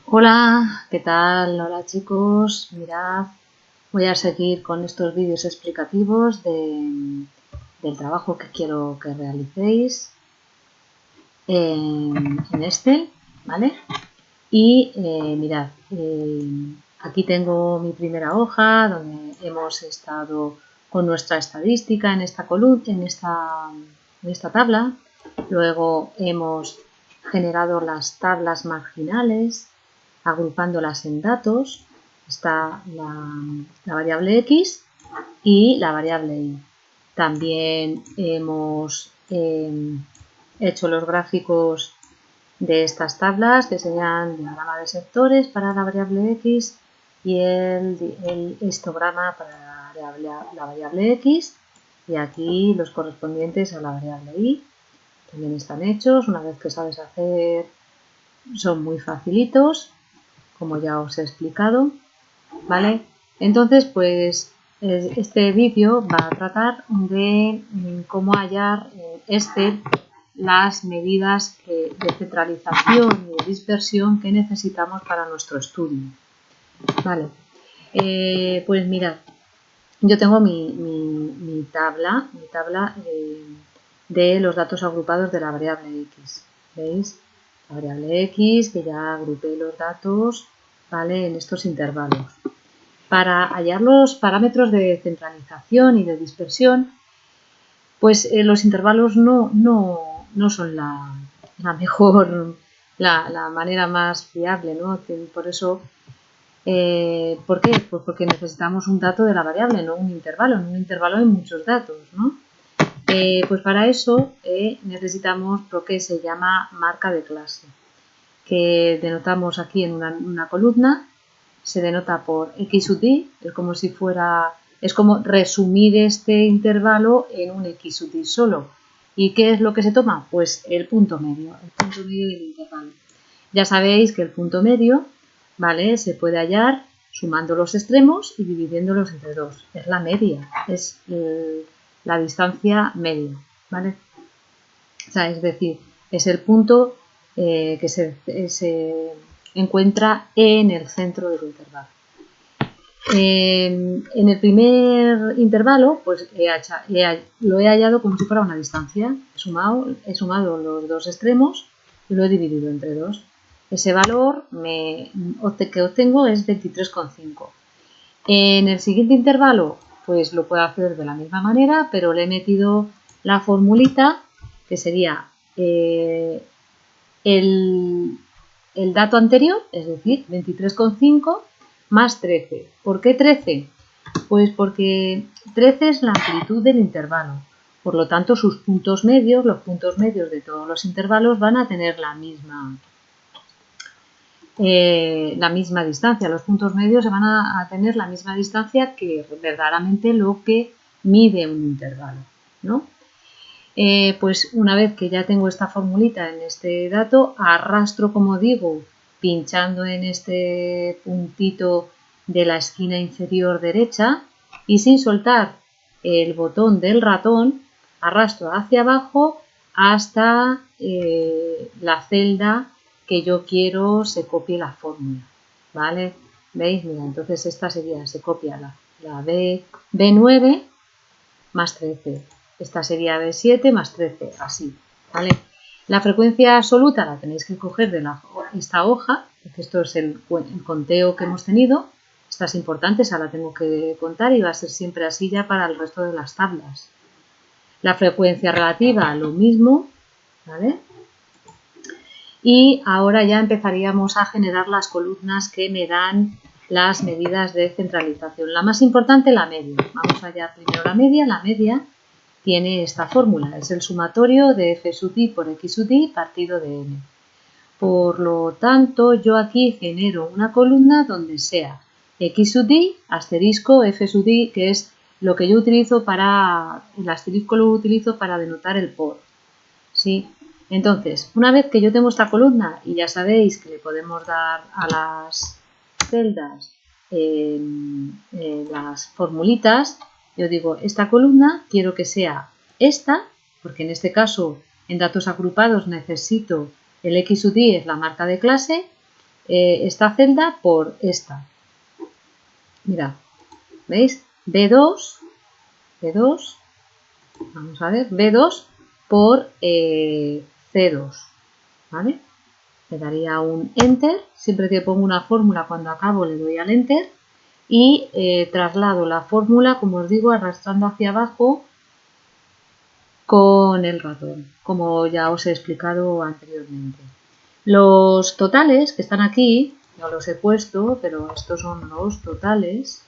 Hola, ¿qué tal? Hola chicos, mirad, voy a seguir con estos vídeos explicativos del trabajo que quiero que realicéis en Excel, ¿vale? Y mirad, aquí tengo mi primera hoja donde hemos estado con nuestra estadística en esta columna, en esta tabla. Luego hemos generado las tablas marginales, agrupándolas en datos. Está la variable X y la variable Y. También hemos hecho los gráficos de estas tablas, que serían diagrama de sectores para la variable X y el histograma para la variable X, y aquí los correspondientes a la variable Y también están hechos. Una vez que sabes hacer, son muy facilitos, como ya os he explicado, ¿vale? Entonces, pues este vídeo va a tratar de cómo hallar en Excel las medidas de centralización y de dispersión que necesitamos para nuestro estudio. Vale, pues mirad, yo tengo mi tabla de los datos agrupados de la variable X. ¿Veis? La variable X, que ya agrupé los datos, ¿vale?, en estos intervalos. Para hallar los parámetros de centralización y de dispersión, pues los intervalos no son la mejor, la manera más fiable, ¿no? Por eso, ¿por qué? Pues porque necesitamos un dato de la variable, no un intervalo. En un intervalo hay muchos datos, ¿no? Pues para eso necesitamos lo que se llama marca de clase, que denotamos aquí en una columna. Se denota por X sub I, es como resumir este intervalo en un X sub I solo. ¿Y qué es lo que se toma? Pues el punto medio del intervalo. Ya sabéis que el punto medio, ¿vale?, se puede hallar sumando los extremos y dividiéndolos entre 2. Es la media, es la distancia media, ¿vale? O sea, es decir, es el punto que se encuentra en el centro del intervalo. En el primer intervalo, pues lo he hallado como si fuera una distancia. He sumado los dos extremos y lo he dividido entre 2. Ese valor que obtengo es 23,5. En el siguiente intervalo, pues lo puedo hacer de la misma manera, pero le he metido la formulita, que sería el dato anterior, es decir, 23,5 más 13. ¿Por qué 13? Pues porque 13 es la amplitud del intervalo. Por lo tanto, sus puntos medios, los puntos medios de todos los intervalos, van a tener la misma distancia. Los puntos medios van a tener la misma distancia que verdaderamente lo que mide un intervalo, ¿no? Pues una vez que ya tengo esta formulita en este dato, arrastro, como digo, pinchando en este puntito de la esquina inferior derecha y sin soltar el botón del ratón, arrastro hacia abajo hasta la celda que yo quiero se copie la fórmula, ¿vale? ¿Veis? Mira, entonces esta se copia la B9 más 13. Esta sería B7 más 13, así, ¿vale? La frecuencia absoluta la tenéis que coger de esta hoja, porque esto es el conteo que hemos tenido. Esta es importante, esa la tengo que contar y va a ser siempre así ya para el resto de las tablas. La frecuencia relativa, lo mismo, ¿vale? Y ahora ya empezaríamos a generar las columnas que me dan las medidas de centralización. La más importante, la media. Vamos a hallar primero la media. La media tiene esta fórmula, es el sumatorio de f sub i por x sub i partido de n. Por lo tanto, yo aquí genero una columna donde sea x sub i, asterisco, f sub i, que es lo que yo utilizo el asterisco lo utilizo para denotar el por. ¿Sí? Entonces, una vez que yo tengo esta columna, y ya sabéis que le podemos dar a las celdas las formulitas, yo digo, esta columna quiero que sea esta, porque en este caso en datos agrupados necesito el x sub i, es la marca de clase, esta celda por esta. Mirad, ¿veis? B2, vamos a ver, B2 por C2, ¿vale? Le daría un Enter, siempre que pongo una fórmula cuando acabo le doy al Enter y traslado la fórmula, como os digo, arrastrando hacia abajo con el ratón, como ya os he explicado anteriormente. Los totales que están aquí, no los he puesto, pero estos son los totales,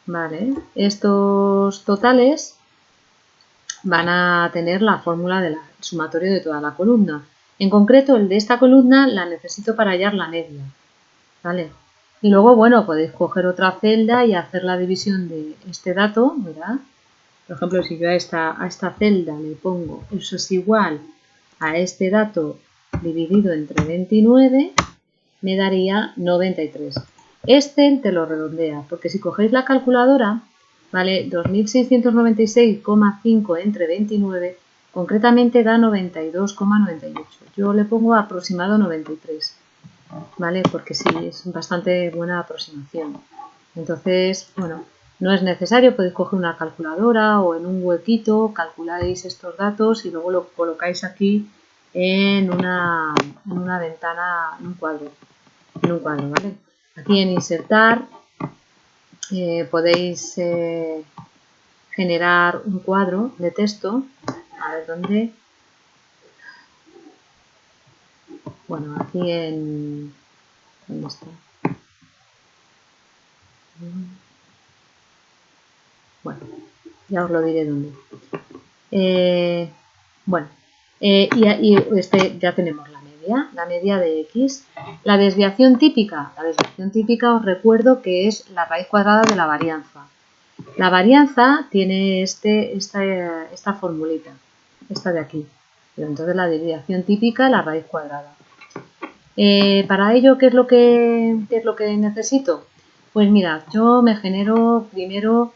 ¿vale? Estos totales van a tener la fórmula del sumatorio de toda la columna. En concreto, el de esta columna la necesito para hallar la media, ¿vale? Y luego, bueno, podéis coger otra celda y hacer la división de este dato, mirad. Por ejemplo, si yo a esta celda le pongo eso es igual a este dato dividido entre 29, me daría 93. Este te lo redondea, porque si cogéis la calculadora, ¿vale? 2696,5 entre 29, concretamente da 92,98. Yo le pongo aproximado 93, ¿vale? Porque sí, es bastante buena aproximación. Entonces, bueno, no es necesario, podéis coger una calculadora o en un huequito, calculáis estos datos y luego lo colocáis aquí en una ventana, en un cuadro, ¿vale? Aquí en insertar podéis generar un cuadro de texto, a ver dónde, bueno, aquí ¿dónde está? Bueno, ya os lo diré dónde. Bueno, y ya tenemos la media de x. La desviación típica os recuerdo que es la raíz cuadrada de la varianza. La varianza tiene esta formulita, esta de aquí. Pero entonces la desviación típica, la raíz cuadrada. Para ello, ¿qué es lo que necesito? Pues mirad, yo me genero primero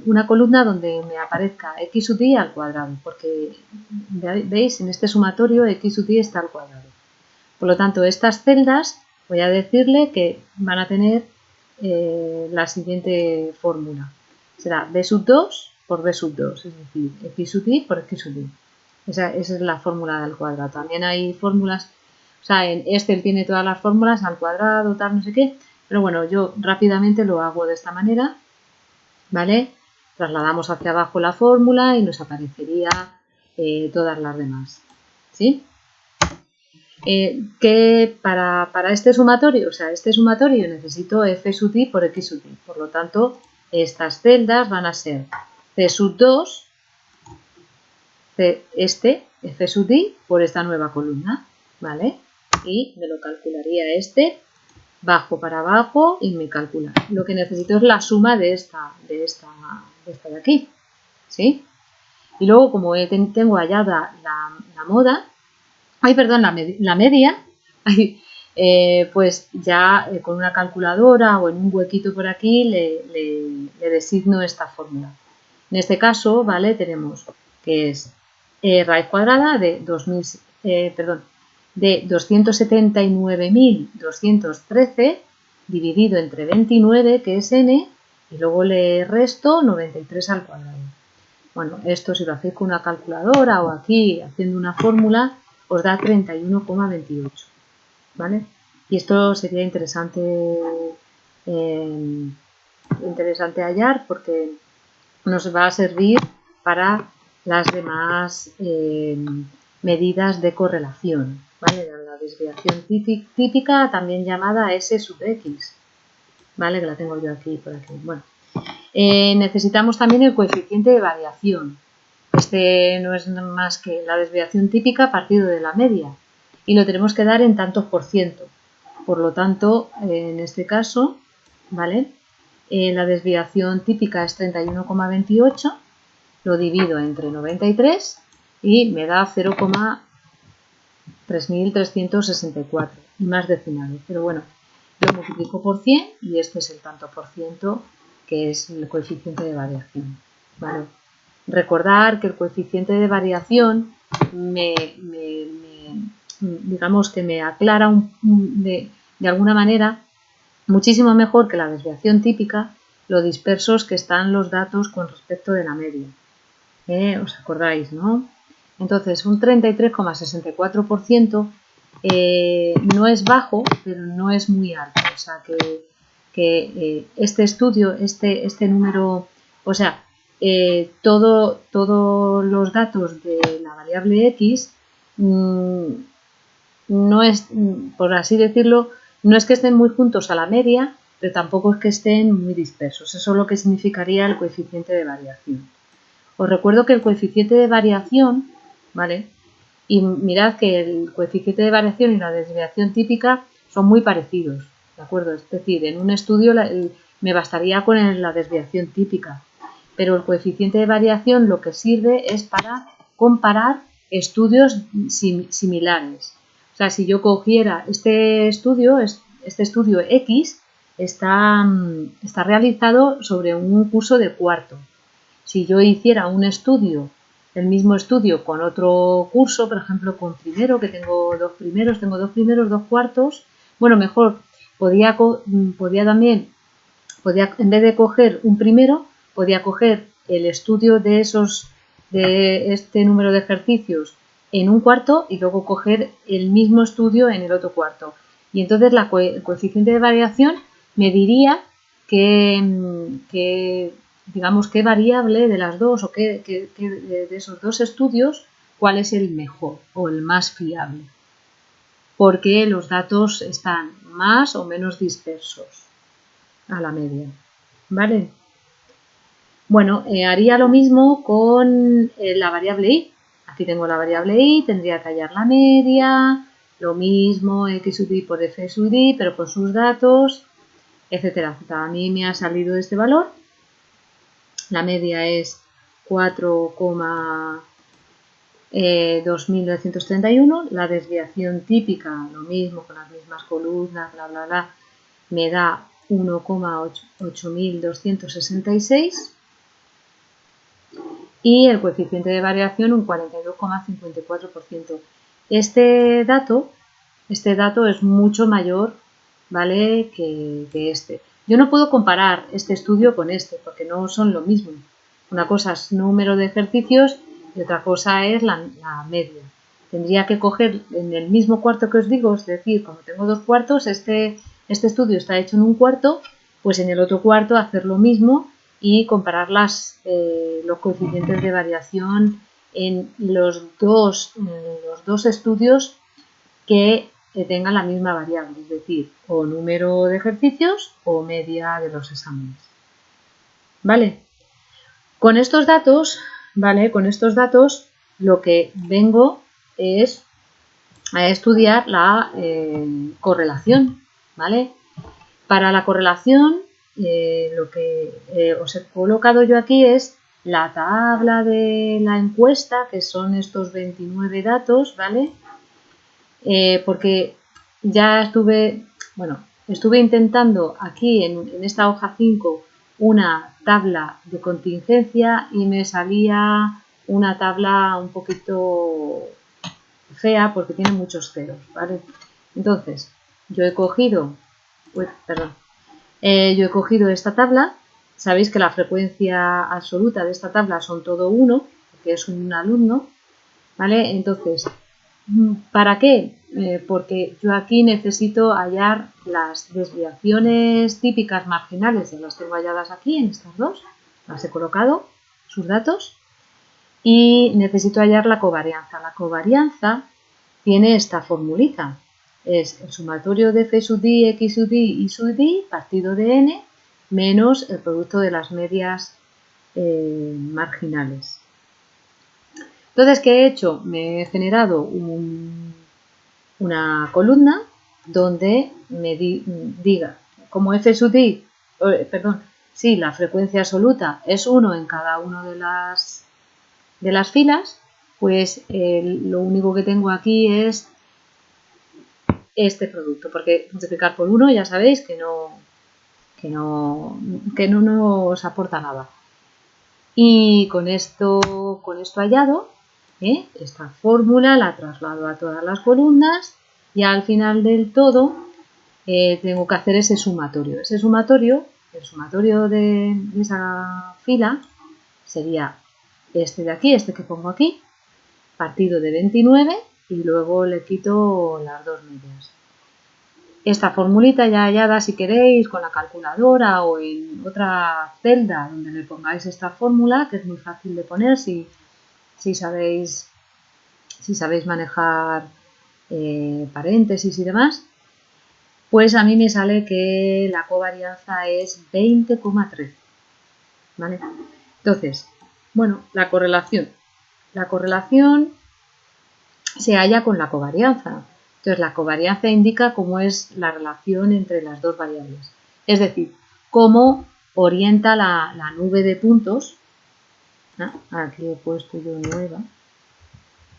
una columna donde me aparezca x sub i al cuadrado, porque veis en este sumatorio x sub i está al cuadrado. Por lo tanto, estas celdas voy a decirle que van a tener la siguiente fórmula. Será b sub 2 por b sub 2, es decir, x sub i por x sub i. Esa es la fórmula del cuadrado. También hay fórmulas, o sea, en Excel tiene todas las fórmulas al cuadrado, tal, no sé qué, pero bueno, yo rápidamente lo hago de esta manera, ¿vale? Trasladamos hacia abajo la fórmula y nos aparecería todas las demás, ¿sí? Que para este sumatorio, necesito f sub i por x sub i, por lo tanto, estas celdas van a ser c sub 2, f sub i por esta nueva columna, ¿vale? Y me lo calcularía bajo para abajo y me calcula. Lo que necesito es la suma de esta de aquí, ¿sí? Y luego, como tengo hallada la moda, la media, pues ya con una calculadora o en un huequito por aquí le designo esta fórmula. En este caso, ¿vale? Tenemos que es raíz cuadrada de 279.213 dividido entre 29, que es n, y luego le resto 93 al cuadrado. Bueno, esto si lo hacéis con una calculadora o aquí haciendo una fórmula, os da 31,28, ¿vale? Y esto sería interesante hallar porque nos va a servir para las demás medidas de correlación, ¿vale? La desviación típica, también llamada S sub X, ¿vale? Que la tengo yo aquí, por aquí. Bueno, necesitamos también el coeficiente de variación. Este no es más que la desviación típica partido de la media y lo tenemos que dar en tantos por ciento. Por lo tanto, en este caso, ¿vale? La desviación típica es 31,28, lo divido entre 93 y me da 0,3364 y más decimales. Pero bueno, lo multiplico por 100 y este es el tanto por ciento que es el coeficiente de variación, ¿vale? Recordar que el coeficiente de variación digamos que me aclara de alguna manera muchísimo mejor que la desviación típica lo dispersos que están los datos con respecto de la media. ¿Os acordáis, no? Entonces, un 33,64% no es bajo, pero no es muy alto. O sea, que este estudio, este número, o sea, todos los datos de la variable X no es, por así decirlo, no es que estén muy juntos a la media, pero tampoco es que estén muy dispersos. Eso es lo que significaría el coeficiente de variación. Os recuerdo que el coeficiente de variación, ¿vale? Y mirad que el coeficiente de variación y la desviación típica son muy parecidos, ¿de acuerdo? Es decir, en un estudio me bastaría con la desviación típica, pero el coeficiente de variación lo que sirve es para comparar estudios similares. O sea, si yo cogiera este estudio X, está realizado sobre un curso de cuarto. Si yo hiciera un estudio, el mismo estudio con otro curso, por ejemplo con primero, que tengo dos primeros, dos cuartos, bueno, mejor, podía también, en vez de coger un primero, podía coger el estudio de este número de ejercicios en un cuarto y luego coger el mismo estudio en el otro cuarto. Y entonces el coeficiente de variación me diría digamos, qué variable de las dos o de esos dos estudios, cuál es el mejor o el más fiable. Porque los datos están más o menos dispersos a la media. ¿Vale? Bueno, haría lo mismo con la variable y. Aquí tengo la variable y, tendría que hallar la media, lo mismo x sub i por f sub i, pero con sus datos, etcétera, etcétera. A mí me ha salido este valor. La media es 4,2931. La desviación típica, lo mismo, con las mismas columnas, bla, bla, bla, me da 1,8266. Y el coeficiente de variación un 42,54%. Este dato es mucho mayor, ¿vale?, que este. Yo no puedo comparar este estudio con este porque no son lo mismo. Una cosa es número de ejercicios y otra cosa es la media. Tendría que coger en el mismo cuarto que os digo, es decir, como tengo dos cuartos, este estudio está hecho en un cuarto, pues en el otro cuarto hacer lo mismo y comparar los coeficientes de variación en los dos estudios que tengan la misma variable, es decir, o número de ejercicios o media de los exámenes. ¿Vale? Con estos datos, lo que vengo es a estudiar la correlación, ¿vale? Para la correlación, lo que os he colocado yo aquí es la tabla de la encuesta, que son estos 29 datos, ¿vale? Porque ya estuve intentando aquí en esta hoja 5 una tabla de contingencia y me salía una tabla un poquito fea porque tiene muchos ceros, ¿vale? Entonces, yo he cogido esta tabla. Sabéis que la frecuencia absoluta de esta tabla son todo 1, que es un alumno, ¿vale? Entonces, ¿para qué? Porque yo aquí necesito hallar las desviaciones típicas marginales, ya las tengo halladas aquí en estas dos, las he colocado, sus datos, y necesito hallar la covarianza. La covarianza tiene esta formulita, es el sumatorio de f sub i, x sub i, y sub i partido de n menos el producto de las medias marginales. Entonces, ¿qué he hecho? Me he generado una columna donde me diga, como f sub i, la frecuencia absoluta es 1 en cada una de las filas, pues lo único que tengo aquí es este producto, porque multiplicar por 1 ya sabéis que no nos aporta nada. Y con esto hallado, Esta fórmula la traslado a todas las columnas y al final del todo tengo que hacer ese sumatorio. Ese sumatorio, el sumatorio de esa fila sería este de aquí, este que pongo aquí, partido de 29 y luego le quito las dos medias. Esta formulita ya hallada, si queréis, con la calculadora o en otra celda donde le pongáis esta fórmula, que es muy fácil de poner si sabéis manejar paréntesis y demás, pues a mí me sale que la covarianza es 20,13. ¿Vale? Entonces, bueno, la correlación. La correlación se halla con la covarianza. Entonces, la covarianza indica cómo es la relación entre las dos variables. Es decir, cómo orienta la nube de puntos. Aquí he puesto yo nueva.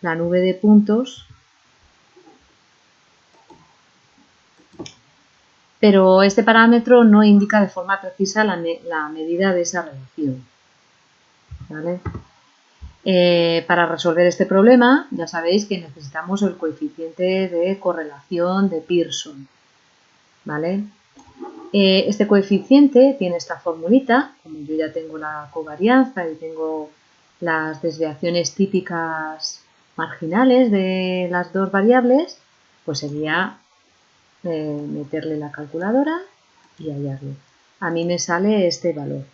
La nube de puntos. Pero este parámetro no indica de forma precisa la medida de esa relación. ¿Vale? Para resolver este problema, ya sabéis que necesitamos el coeficiente de correlación de Pearson. ¿Vale? Este coeficiente tiene esta formulita, como yo ya tengo la covarianza y tengo las desviaciones típicas marginales de las dos variables, pues sería meterle la calculadora y hallarlo. A mí me sale este valor.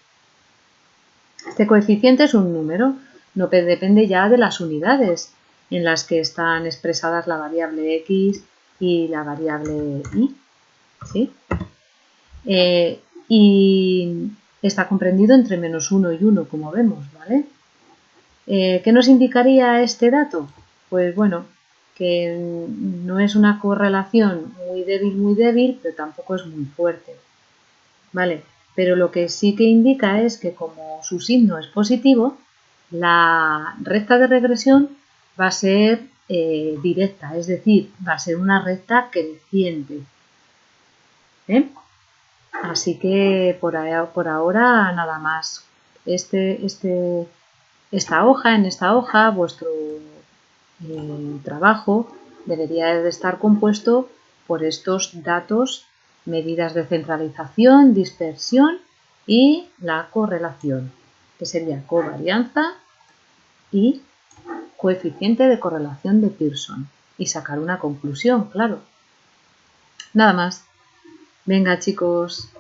Este coeficiente es un número, no depende ya de las unidades en las que están expresadas la variable x y la variable y. ¿Sí? Y está comprendido entre -1 y 1, como vemos, ¿vale? ¿Qué nos indicaría este dato? Pues bueno, que no es una correlación muy débil, pero tampoco es muy fuerte, ¿vale? Pero lo que sí que indica es que como su signo es positivo, la recta de regresión va a ser directa, es decir, va a ser una recta creciente. Así que por ahora nada más. En esta hoja, vuestro trabajo debería de estar compuesto por estos datos, medidas de centralización, dispersión y la correlación, que sería covarianza y coeficiente de correlación de Pearson. Y sacar una conclusión, claro. Nada más. Venga, chicos.